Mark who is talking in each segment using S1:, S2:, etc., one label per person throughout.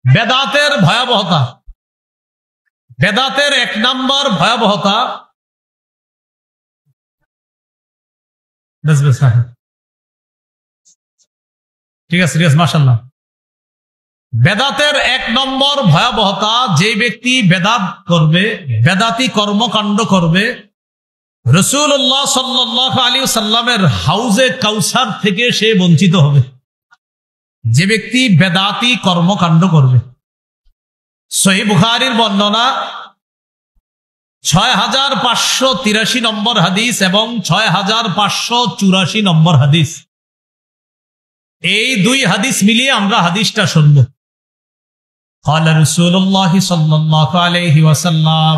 S1: বেদাতের ভয়াবহতা, বেদাতের এক নম্বর ভয়াবহতা, ঠিক আছে মাশাআল্লাহ। বেদাতের এক নম্বর ভয়াবহতা, যে ব্যক্তি বেদাত করবে, বেদাতি কর্মকাণ্ড করবে, রাসূলুল্লাহ সাল্লাল্লাহু আলাইহি ওয়াসাল্লামের হাউজে কাউসার থেকে সে বঞ্চিত হবে। যে ব্যক্তি বেদাতি কর্মকাণ্ড করবে, সহিহ বুখারীর বর্ণনা 6583 নম্বর হাদিস এবং 6584 নম্বর হাদিস, এই দুই হাদিস মিলিয়ে আমরা হাদিসটা শুনবো। قال رسول الله صلى الله عليه وسلم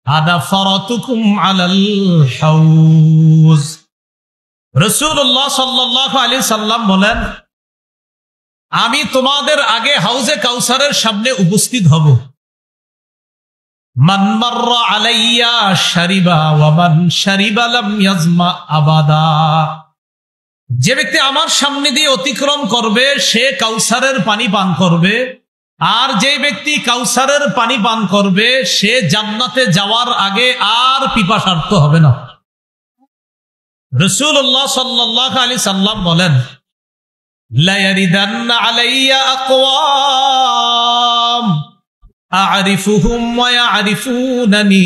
S1: انا فرطكم على الحوض। রাসূলুল্লাহ সাল্লাল্লাহু আলাইহি সাল্লাম বলেন, আমি তোমাদের আগে হাউজে কাউসারের সামনে উপস্থিত হব। মান মাররা আলাইয়া শারিবা ওয়া মান শারিবা লাম ইয়াজমা আবাদা। যে ব্যক্তি আমার সামনে দিয়ে অতিক্রম করবে সে কাউসারের পানি পান করবে, আর যে ব্যক্তি কাউসারের পানি পান করবে সে জান্নাতে যাওয়ার আগে আর পিপাসার্ত হবে না। রাসূলুল্লাহ সাল্লাল্লাহু আলাইহি সাল্লাম বলেন, লা ইয়ারিদান্না আলাইয়া আকওয়াম আ'রিফুহুম ওয়া ইয়া'রিফুনানি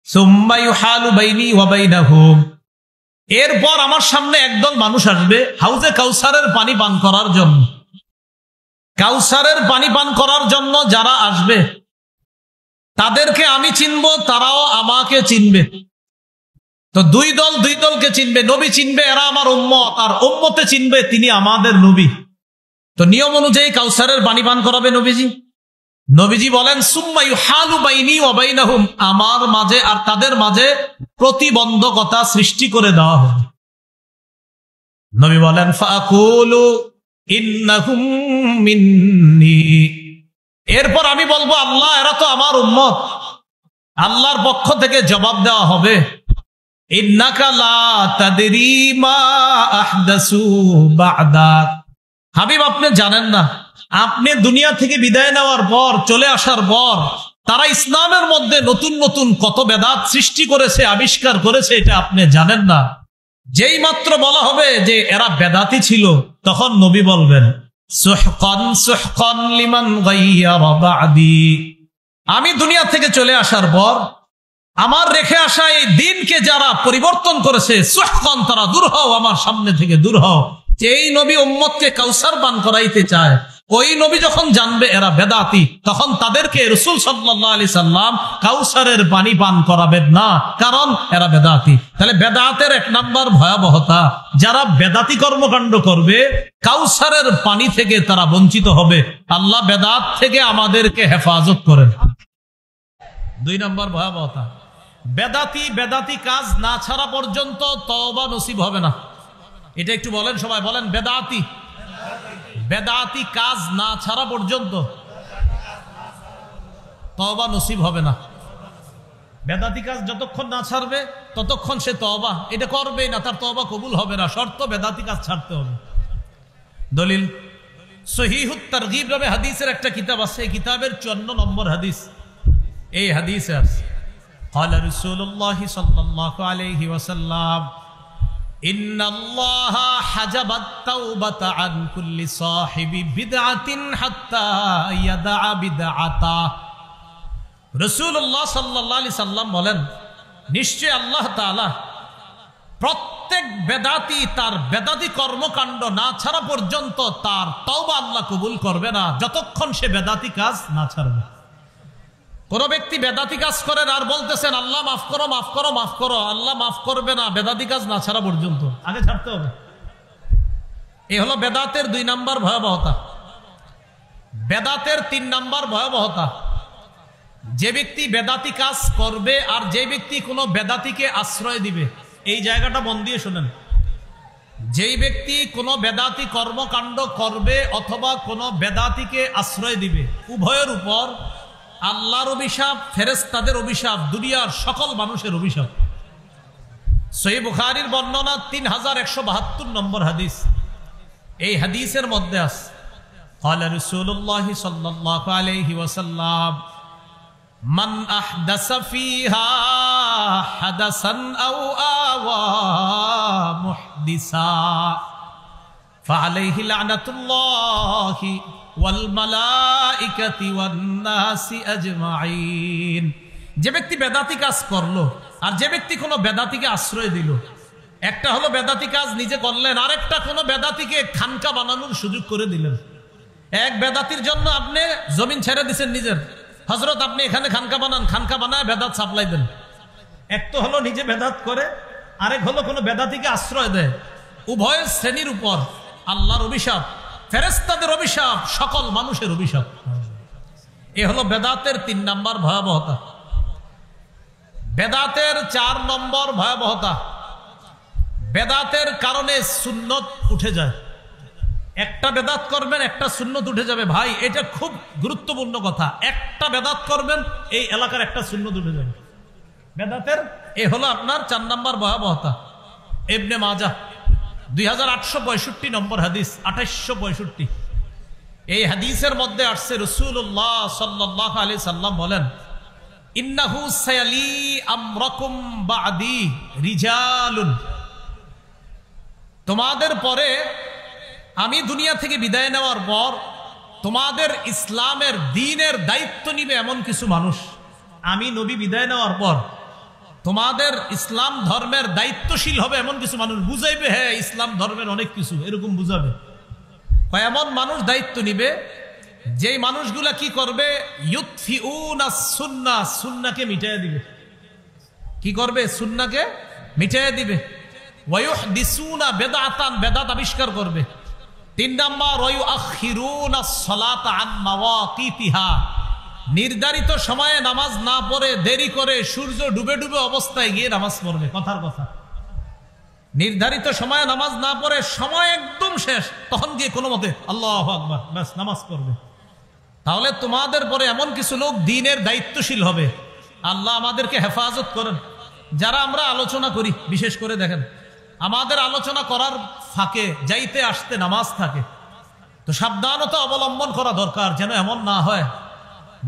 S1: সুম্মা ইউহালু বাইনি ওয়া বাইনাহুম। এরপর আমার সামনে একদল মানুষ আসবে হাউজে কাউসারের পানি পান করার জন্য। কাউসারের পানি পান করার জন্য যারা আসবে তাদেরকে আমি চিনব, তারাও আমাকে চিনবে। তো দুই দলকে চিনবে, নবী চিনবে এরা আমার উম্মত, আর উম্মতে চিনবে তিনি আমাদের নবী। তো নিয়ম অনুযায়ী কাউসারের পানি পান করাবে নবীজি। নবীজি বলেন, সুম্মা ইউহালু বাইনি ওয়া বাইনাহুম, আমার মাঝে আর তাদের মাঝে প্রতিবন্ধকতা সৃষ্টি করে দেওয়া হবে। নবী বলেন, ফাকুলু ইন্নাহুম মিন্নি। এরপর আমি বলবো, আল্লাহ এরা তো আমার উম্মত। আল্লাহর পক্ষ থেকে জবাব দেওয়া হবে, ইন্নাকা লা তাদরি মা আহদাসু বা'দাক। হাবিব আপনি জানেন না, আপনি দুনিয়া থেকে বিদায় নেওয়ার পর, চলে আসার পর তারা ইসলামের মধ্যে নতুন নতুন কত বেদাত সৃষ্টি করেছে, আবিষ্কার করেছে, এটা আপনি জানেন না। যেই মাত্র বলা হবে যে এরা বেদাতি ছিল, তখন নবী বলবেন, সুহকান সুহকান লিমান গায়্যারা বা'দি। আমি দুনিয়া থেকে চলে আসার পর আমার রেখে আসা এই দিনকে যারা পরিবর্তন করেছে, সুহকান, তারা দূর হও, আমার সামনে থেকে দূর হও। এই নবী উম্মতকে কাউসার পান করাইতে চায়, ওই নবী যখন জানবে এরা বেদাতি, তখন তাদেরকে রাসূল সাল্লাল্লাহু আলাইহি সাল্লাম কাউসারের পানি পান করাবেন না, কারণ এরা বেদাতি। তাহলে বেদাতের এক নাম্বার ভয়াবহতা, যারা বেদাতি কর্মকাণ্ড করবে কাউসারের পানি থেকে তারা বঞ্চিত হবে। আল্লাহ বেদাত থেকে আমাদেরকে হেফাজত করেন। দুই নাম্বার ভয়াবহতা, বেদাতি কাজ না ছাড়া পর্যন্ত তওবা নসিব হবে না। এটা একটু বলেন সবাই, বলেন বেদাতি কাজ না ছাড়া পর্যন্ত তওবা নসিব হবে না। বেদাতি কাজ যতক্ষণ না ছাড়বে ততক্ষণ সে তওবা এটা করবেই না, তার তওবা কবুল হবে না। শর্ত বেদাতি কাজ ছাড়তে হবে। দলিল সহিহুত তারগীব নামে হাদিসের একটা কিতাব আছে, এই কিতাবের 54 নম্বর হাদিস। এই হাদিসে আছে, قال رسول الله صلى الله عليه وسلم إن الله حجب التوبة عن كل صاحب بدعة حتى يدع بدعته। রাসূলুল্লাহ সাল্লাল্লাহু আলাইহি সাল্লাম বলেন, নিশ্চয় আল্লাহ তাআলা প্রত্যেক বেদাতি তার বেদাতি কর্মকাণ্ড না ছাড়া পর্যন্ত তার তওবা আল্লাহ কবুল করবে না, যতক্ষণ সে বেদাতি কাজ না ছাড়বে। কোন ব্যক্তি বেদাতি কাজ করেন আর বলতেছেন আল্লাহ মাফ করো মাফ করো মাফ করো, আল্লাহ মাফ করবে না বেদাতি কাজ না ছাড়া পর্যন্ত, আগে ছাড়তে হবে। এই হলো বেদাতের 2 নাম্বার ভয়াবহতা। বেদাতের 3 নাম্বার ভয়াবহতা, যে ব্যক্তি বেদাতি কাজ করবে আর যে ব্যক্তি কোনো বেদাতিকে আশ্রয় দিবে। এই জায়গাটা মন দিয়ে শুনেন, যেই ব্যক্তি কোনো বেদাতি কর্মকাণ্ড করবে অথবা কোনো বেদাতিকে আশ্রয় দিবে, উভয়ের উপর আল্লাহর অভিশাপ, ফেরেশতাদের অভিশাপ, দুনিয়ার সকল মানুষের অভিশাপ। সহিহ বুখারীর বর্ণনা 3172 নম্বর হাদিস। এই হাদিসের মধ্যে আছে, قال رسول الله صلى الله عليه وسلم من أحدث فيها حدثا أو آوى محدثا فعليه لعنة الله والملائكة والناس أجمعين। যে ব্যক্তি বেদাতি কাজ করলো আর যে ব্যক্তি কোনো বেদাতিকে আশ্রয় দিল, একটা হলো বেদাতি কাজ নিজে করলেন, আরেকটা কোনো বেদাতিকে খানকা বানানোর সুযোগ করে দিলেন। এক বেদাতির জন্য আপনি জমিন ছেড়ে দিচ্ছেন নিজের, হযরত আপনি এখানে খানকা বানান, খানকা বানায় বেদাত সাপ্লাই দেন। এক তো হলো নিজে বেদাত করে, আরেক হলো কোনো বেদাতিকে আশ্রয় দেয়। উভয় শ্রেণীর উপর আল্লাহর অভিশাপ, ফেরেশতাদের অভিশাপ, সকল মানুষের অভিশাপ। এ হলো বেদাতের 3 নম্বর ভয়াবহতা। বেদাতের 4 নম্বর ভয়াবহতা, বেদাতের কারণে সুন্নত উঠে যায়। একটা বেদাত করবেন, একটা সুন্নত উঠে যাবে। ভাই, এটা খুব গুরুত্বপূর্ণ কথা। একটা বেদাত করবেন, এই এলাকার একটা সুন্নত উঠে যাবে বেদাতের। এ হলো আপনার 4 নম্বর ভয়াবহতা। ইবনে মাজাহ 2865 নম্বর হাদিস, 2865। এই হাদিসের মধ্যে আসছে রাসূলুল্লাহ সাল্লাল্লাহু আলাইহি সাল্লাম বলেন, ইন্নাহু সায়ালি আমরাকুম বাদি রিজালুন, তোমাদের পরে আমি দুনিয়া থেকে বিদায় নেওয়ার পর তোমাদের ইসলামের দ্বীনের দায়িত্ব নিবে এমন কিছু মানুষ। আমি নবী বিদায় নেওয়ার পর তোমাদের ইসলাম ধর্মের দায়িত্বশীল হবে এমন কিছু মানুষ। বুঝাইবে, হ্যাঁ ইসলাম ধর্মের অনেক কিছু, এরকম বুঝাবে। এমন মানুষ দায়িত্ব নিবে যেই মানুষগুলা কি করবে, ইউতফিউনা সুন্নাহ, সুন্নাহকে মিটাইয়া দিবে। কি করবে? সুন্নাহকে মিটাইয়া দিবে। ওয়ায়ুহদিসুনা বিদআতান, বিদআত আবিষ্কার করবে। 3 নাম্বার, ওয়ায়ুআখিরুনা সলাতা আন মাওয়াকিতিহা, নির্ধারিত সময়ে নামাজ না পড়ে দেরি করে সূর্য ডুবে ডুবে অবস্থায় গিয়ে নামাজ পড়বে। কথার কথা, নির্ধারিত সময়ে নামাজ না পড়ে সময় একদম শেষ, তখন গিয়ে কোনো মতে আল্লাহু আকবার, ব্যাস নামাজ পড়বে। তাহলে তোমাদের পরে এমন কিছু লোক দ্বীনের দায়িত্বশীল হবে। আল্লাহ আমাদেরকে হেফাজত করেন। যারা আমরা আলোচনা করি, বিশেষ করে দেখেন আমাদের আলোচনা করার ফাঁকে যাইতে আসতে নামাজ থাকে, তো সাবধানতা অবলম্বন করা দরকার, যেন এমন না হয়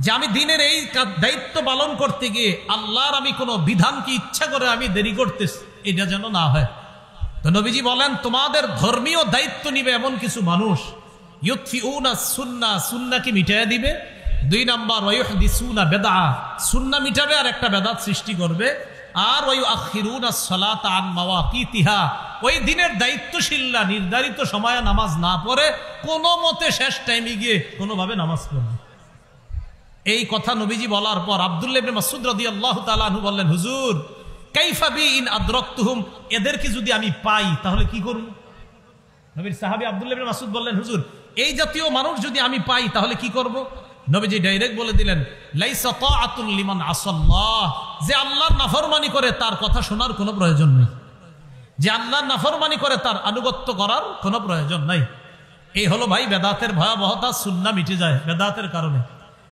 S1: যে আমি দ্বীনের এই দায়িত্ব পালন করতে গিয়ে আল্লাহর আমি কোনো বিধানকে ইচ্ছা করে আমি দেরি করতেছি, এটা যেন না হয়। তো নবীজি বলেন, তোমাদের ধর্মীয় দায়িত্ব নিবে এমন কিছু মানুষ, ইউতফিউনা সুন্নাহ, সুন্নাহকে মিটাইয়া দিবে। 2 নাম্বার, ওয়ায়ুহদিসুনা বিদআ, সুন্নাহ মিটাবে আর একটা বেদাত সৃষ্টি করবে। আর ওয়ায়ুআখিরুনা সলাতা আন মাওয়াকিতিহা, ওই দিনের দায়িত্বশীলরা নির্ধারিত সময়ে নামাজ না পড়ে কোনো মতে শেষ টাইমে গিয়ে কোনোভাবে নামাজ পড়বে। এই কথা নবীজি বলার পর আব্দুল্লাহ ইবনে মাসউদ রাদিয়াল্লাহু তাআলা আনহু বললেন, হুজুর কাইফা বি ইন আদরাকতুহুম, এদেরকে যদি আমি পাই তাহলে কি করব? নবীর সাহাবী আব্দুল্লাহ ইবনে মাসউদ বললেন, হুজুর এই জাতীয় মানুষ যদি আমি পাই তাহলে কি করব? নবীজি ডাইরেক্ট বলে দিলেন, লাইসা তাআতুল লিমান আসাল্লাহ, যে আল্লাহর নাফরমানি করে তার কথা শোনার কোনো প্রয়োজন নেই, যে আল্লাহর নাফরমানি করে তার আনুগত্য করার কোনো প্রয়োজন নাই। এই হলো ভাই বেদাতের ভয়াবহতা। সুন্নাহ মিটে যায় বেদাতের কারণে।